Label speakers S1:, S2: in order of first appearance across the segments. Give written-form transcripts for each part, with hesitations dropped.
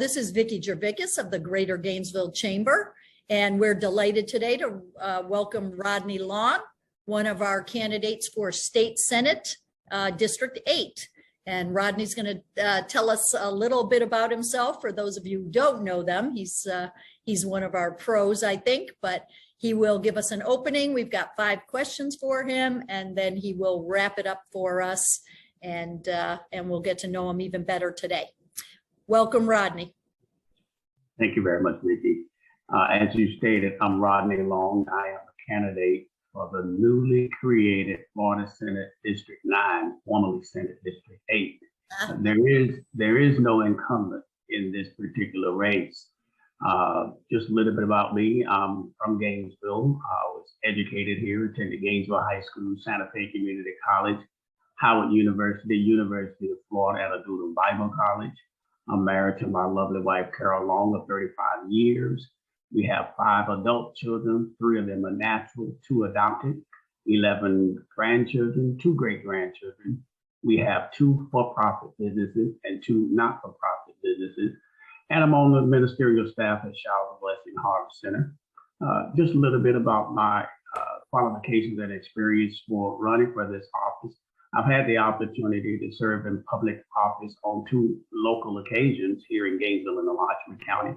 S1: this is Vicki Jervickus of the Greater Gainesville Chamber, and we're delighted today to welcome Rodney Long, one of our candidates for State Senate, District 8. And Rodney's going to tell us a little bit about himself. For those of you who don't know them, he's one of our pros, I think, but he will give us an opening. We've got 5 questions for him, and then he will wrap it up for us, and we'll get to know him even better today. Welcome, Rodney.
S2: Thank you very much, Vicki. As you stated, I'm Rodney Long. I am a candidate for the newly created Florida Senate District 9, formerly Senate District 8. There is no incumbent in this particular race. Just a little bit about me. I'm from Gainesville. I was educated here, attended Gainesville High School, Santa Fe Community College, Howard University, University of Florida, and Aduna Bible College. I'm married to my lovely wife, Carol Long, of 35 years. We have 5 adult children, 3 of them are natural, 2 adopted, 11 grandchildren, 2 great-grandchildren. We have 2 for-profit businesses and 2 not-for-profit businesses. And I'm on the ministerial staff at Showers of Blessing Harvest Center. Just a little bit about my qualifications and experience for running for this office. I've had the opportunity to serve in public office on 2 local occasions here in Gainesville and Alachua County.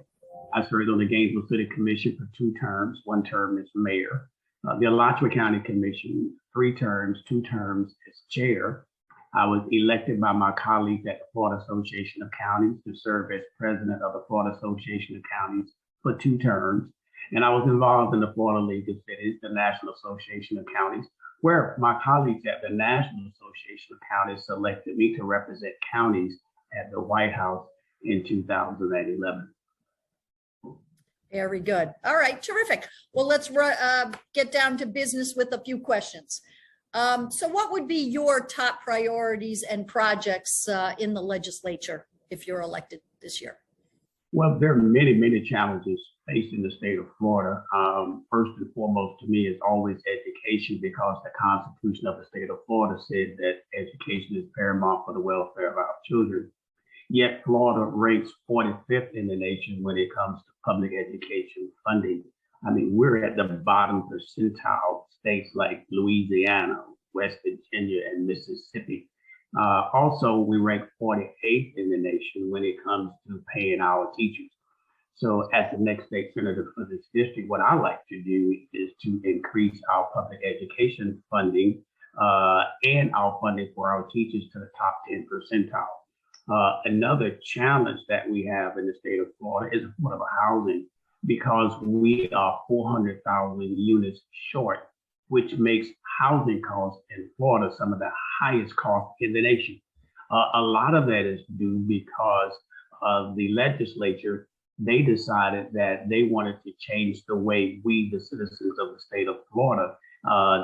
S2: I served on the Gainesville City Commission for 2 terms. 1 term as mayor. The Alachua County Commission, 3 terms, 2 terms as chair. I was elected by my colleagues at the Florida Association of Counties to serve as president of the Florida Association of Counties for 2 terms. And I was involved in the Florida League of Cities, the National Association of Counties, where my colleagues at the National Association of Counties selected me to represent counties at the White House in 2011.
S1: Very good. All right, terrific. Well, let's get down to business with a few questions. So what would be your top priorities and projects in the legislature if you're elected this year?
S2: Well, there are many, many challenges facing the state of Florida. First and foremost to me is always education, because the Constitution of the state of Florida said that education is paramount for the welfare of our children. Yet Florida ranks 45th in the nation when it comes to public education funding. I mean, we're at the bottom percentile. States like Louisiana, West Virginia, and Mississippi. Also, we rank 48th in the nation when it comes to paying our teachers. So as the next state senator for this district, what I like to do is to increase our public education funding and our funding for our teachers to the top 10 percentile. Another challenge that we have in the state of Florida is affordable housing, because we are 400,000 units short, which makes housing costs in Florida some of the highest costs in the nation. A lot of that is due because the legislature, they decided that they wanted to change the way we, the citizens of the state of Florida,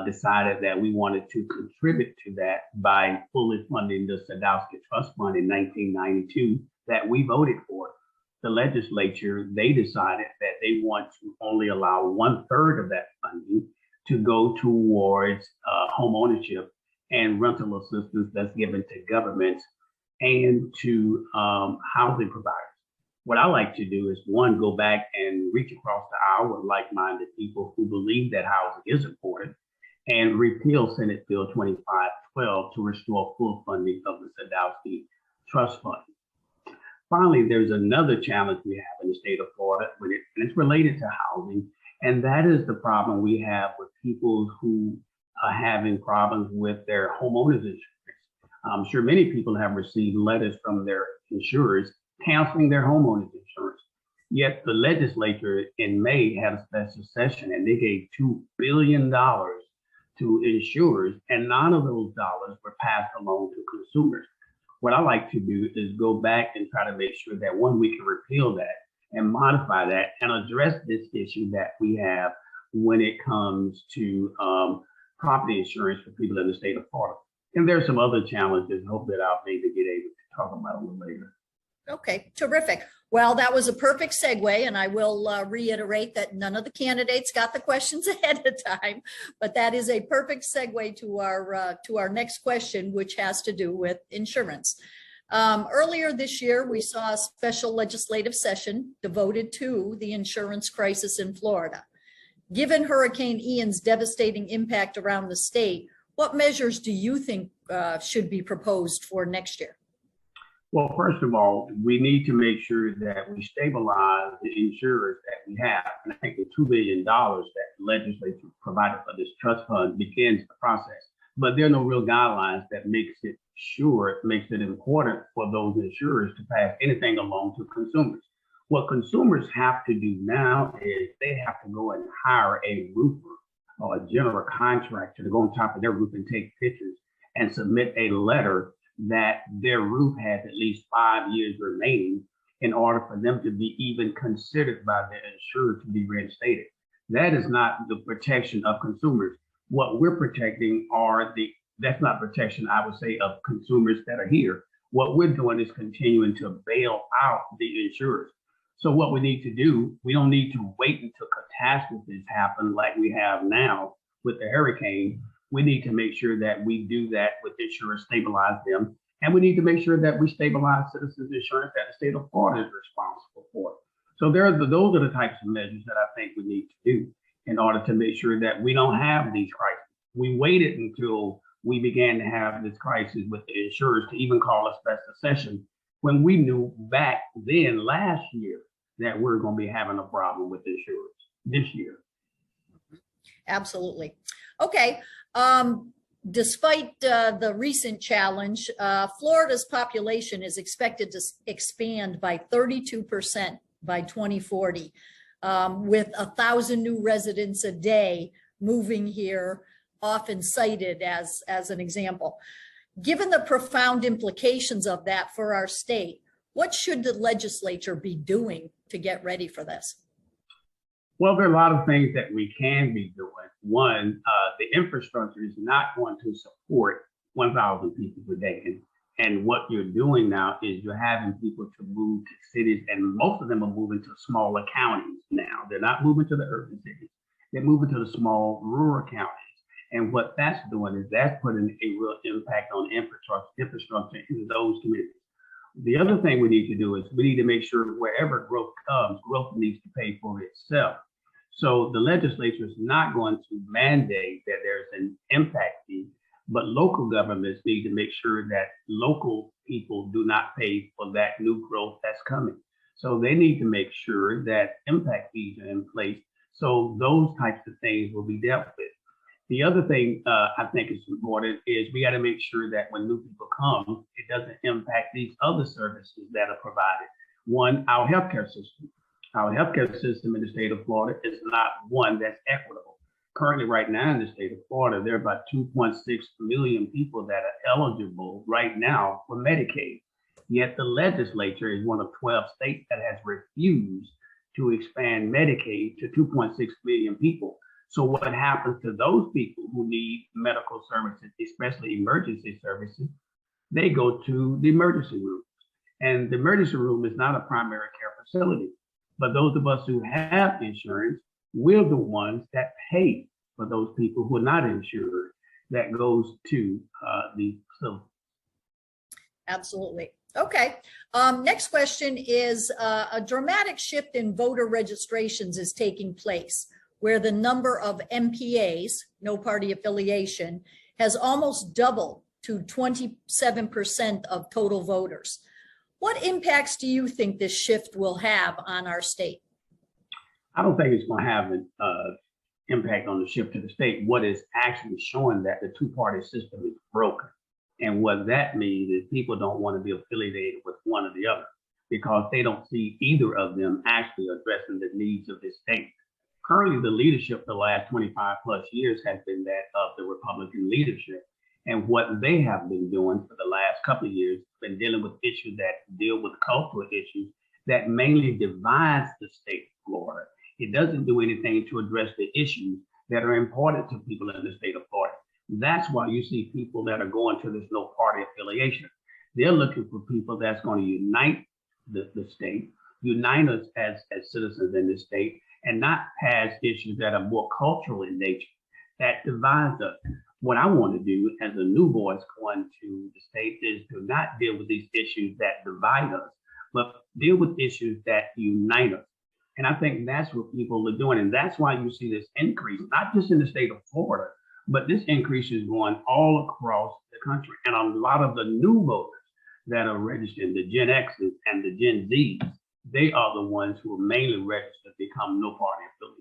S2: decided that we wanted to contribute to that by fully funding the Sadowski Trust Fund in 1992 that we voted for. The legislature, they decided that they want to only allow 1/3 of that funding to go towards home ownership and rental assistance that's given to governments and to housing providers. What I like to do is, 1, go back and reach across the aisle with like-minded people who believe that housing is important, and repeal Senate Bill 2512 to restore full funding of the Sadowski Trust Fund. Finally, there's another challenge we have in the state of Florida, and it's related to housing, and that is the problem we have with people who are having problems with their homeowners insurance. I'm sure many people have received letters from their insurers canceling their homeowners insurance. Yet the legislature in May had a special session and they gave $2 billion to insurers, and none of those dollars were passed along to consumers. What I like to do is go back and try to make sure that, 1, we can repeal that and modify that and address this issue that we have when it comes to property insurance for people in the state of Florida. And there's some other challenges, hope that I'll maybe get able to talk about a little later.
S1: Okay, terrific. Well, that was a perfect segue, and I will reiterate that none of the candidates got the questions ahead of time, but that is a perfect segue to our next question, which has to do with insurance. Earlier this year, we saw a special legislative session devoted to the insurance crisis in Florida. Given Hurricane Ian's devastating impact around the state, what measures do you think should be proposed for next year?
S2: Well, first of all, we need to make sure that we stabilize the insurers that we have. And I think the $2 billion that the legislature provided for this trust fund begins the process. But there are no real guidelines that makes it important for those insurers to pass anything along to consumers. What consumers have to do now is they have to go and hire a roofer or a general contractor to go on top of their roof and take pictures and submit a letter that their roof has at least 5 years remaining in order for them to be even considered by the insurer to be reinstated. That is not the protection of consumers. What we're protecting that's not protection, I would say, of consumers that are here. What we're doing is continuing to bail out the insurers. So what we need to do, we don't need to wait until catastrophes happen like we have now with the hurricane. We need to make sure that we do that with insurance, stabilize them. And we need to make sure that we stabilize citizens insurance that the state of Florida is responsible for. So those are the types of measures that I think we need to do in order to make sure that we don't have these crises. We waited until we began to have this crisis with the insurers to even call a special session when we knew back then last year that we're going to be having a problem with insurers this year.
S1: Absolutely. Okay. Despite the recent challenge, Florida's population is expected to expand by 32% by 2040, with 1,000 new residents a day moving here, often cited as an example. Given the profound implications of that for our state, what should the legislature be doing to get ready for this?
S2: Well, there are a lot of things that we can be doing. One, the infrastructure is not going to support 1,000 people per day. And what you're doing now is you're having people to move to cities, and most of them are moving to smaller counties now. They're not moving to the urban cities. They're moving to the small rural counties. And what that's doing is that's putting a real impact on infrastructure in those communities. The other thing we need to do is we need to make sure wherever growth comes, growth needs to pay for itself. So the legislature is not going to mandate that there's an impact fee, but local governments need to make sure that local people do not pay for that new growth that's coming. So they need to make sure that impact fees are in place. So those types of things will be dealt with. The other thing I think is important is we got to make sure that when new people come, it doesn't impact these other services that are provided. One, our healthcare system. Our healthcare system in the state of Florida is not one that's equitable. Currently, right now in the state of Florida, there are about 2.6 million people that are eligible right now for Medicaid. Yet the legislature is one of 12 states that has refused to expand Medicaid to 2.6 million people. So what happens to those people who need medical services, especially emergency services? They go to the emergency room. And the emergency room is not a primary care facility. But those of us who have insurance, we're the ones that pay for those people who are not insured. That goes to the facility.
S1: Absolutely. Okay. Next question is a dramatic shift in voter registrations is taking place, where the number of NPAs, no party affiliation, has almost doubled to 27% of total voters. What impacts do you think this shift will have on our state?
S2: I don't think it's going to have an impact on the shift to the state. What is actually showing that the two-party system is broken. And what that means is people don't want to be affiliated with one or the other because they don't see either of them actually addressing the needs of this state. Currently, the leadership the last 25 plus years has been that of the Republican leadership. And what they have been doing for the last couple of years has been dealing with issues that deal with cultural issues that mainly divides the state of Florida. It doesn't do anything to address the issues that are important to people in the state of Florida. That's why you see people that are going to this no party affiliation. They're looking for people that's going to unite the state, unite us as citizens in this state, and not pass issues that are more cultural in nature that divides us. what I want to do as a new voice going to the state is to not deal with these issues that divide us, but deal with issues that unite us. And I think that's what people are doing. And that's why you see this increase, not just in the state of Florida, but this increase is going all across the country. And a lot of the new voters that are registered, the Gen X's and the Gen Z's, they are the ones who are mainly registered to become no party affiliates.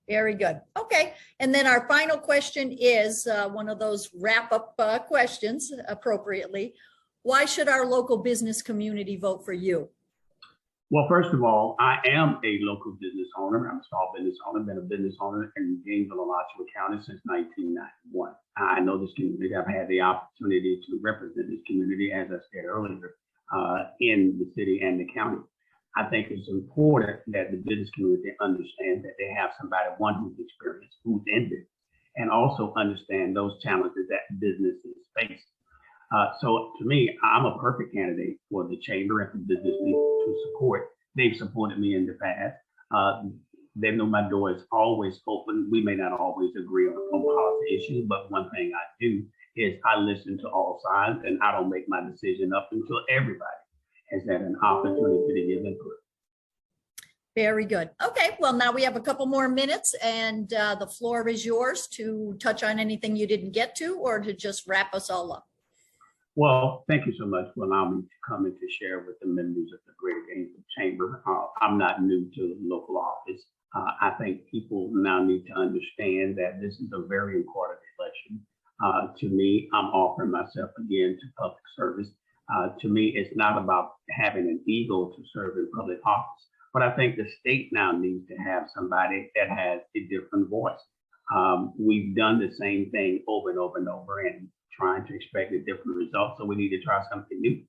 S1: Very good. Okay. And then our final question is one of those wrap-up questions appropriately. Why should our local business community vote for you?
S2: Well, first of all, I am a local business owner. I'm a small business owner, been a business owner in Gainesville, Alachua County since 1991. I know this community. I've had the opportunity to represent this community, as I said earlier, in the city and the county. I think it's important that the business community understand that they have somebody, one who's experienced, who's in business, and also understand those challenges that businesses face. So to me, I'm a perfect candidate for the chamber and for business to support. They've supported me in the past. They know my door is always open. We may not always agree on policy issues, but one thing I do is I listen to all sides, and I don't make my decision up until everybody has had an opportunity to give input.
S1: Very good. Okay, well, now we have a couple more minutes, and the floor is yours to touch on anything you didn't get to or to just wrap us all up.
S2: Well, thank you so much for allowing me to come and to share with the members of the Greater Gainesville Chamber. I'm not new to local office. I think people now need to understand that this is a very important election. To me, I'm offering myself again to public service. To me, it's not about having an ego to serve in public office, but I think the state now needs to have somebody that has a different voice. We've done the same thing over and over and over and trying to expect a different result. So we need to try something new.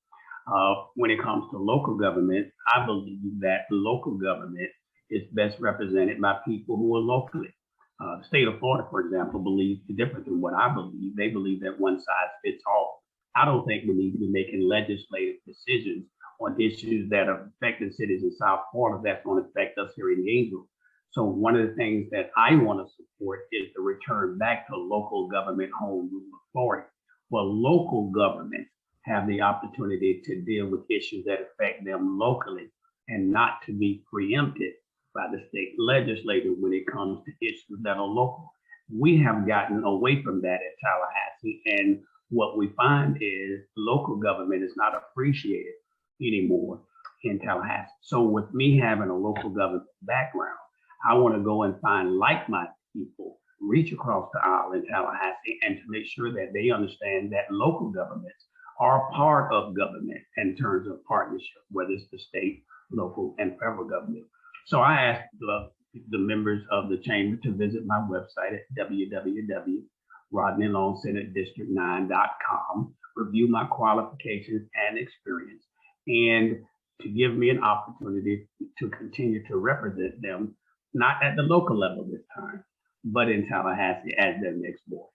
S2: When it comes to local government, I believe that local government is best represented by people who are locally. The state of Florida, for example, believes different than what I believe. They believe that one size fits all. I don't think we need to be making legislative decisions on issues that are affecting cities in South Florida that's going to affect us here in Gainesville. So one of the things that I want to support is the return back to local government home rule authority, where local governments have the opportunity to deal with issues that affect them locally and not to be preempted by the state legislature when it comes to issues that are local. We have gotten away from that in Tallahassee, and what we find is local government is not appreciated anymore in Tallahassee. So with me having a local government background, I want to go and find like-minded people, reach across the aisle in Tallahassee, and to make sure that they understand that local governments are part of government in terms of partnership, whether it's the state, local, and federal government. So I asked the members of the chamber to visit my website at www.rodneyloancenterdistrict9.com, review my qualifications and experience, and to give me an opportunity to continue to represent them, not at the local level this time, but in Tallahassee as their next board.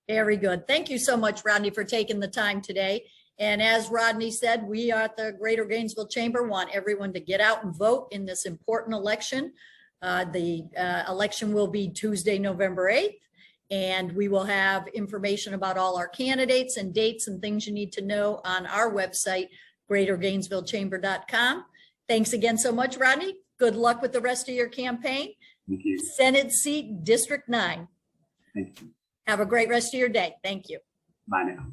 S1: Very good. Thank you so much, Rodney, for taking the time today. And as Rodney said, we at the Greater Gainesville Chamber want everyone to get out and vote in this important election. The election will be Tuesday, November 8th, and we will have information about all our candidates and dates and things you need to know on our website, greatergainesvillechamber.com. Thanks again so much, Rodney. Good luck with the rest of your campaign.
S2: Thank you.
S1: Senate seat, District 9.
S2: Thank you.
S1: Have a great rest of your day. Thank you.
S2: Bye now.